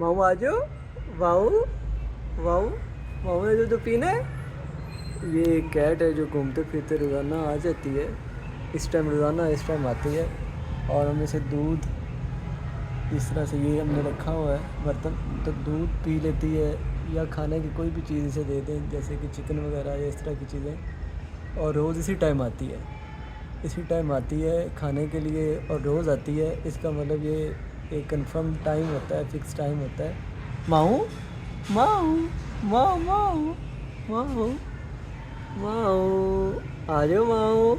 माऊ आ जाओ। वाऊ वाऊ माऊ ने दूध पीना है। ये एक कैट है जो घूमते फिरते रोज़ाना आ जाती है। इस टाइम रोज़ाना इस टाइम आती है और हम इसे दूध इस तरह से ये हमने रखा हुआ है बर्तन, तो दूध पी लेती है या खाने की कोई भी चीज़ इसे दे दें जैसे कि चिकन वगैरह या इस तरह की चीज़ें। और रोज़ इसी टाइम आती है, इसी टाइम आती है खाने के लिए और रोज़ आती है। इसका मतलब ये एक कंफर्म टाइम होता है, फिक्स टाइम होता है। माऊ माऊ माऊ माऊ माऊ माऊ आ जाओ माऊ।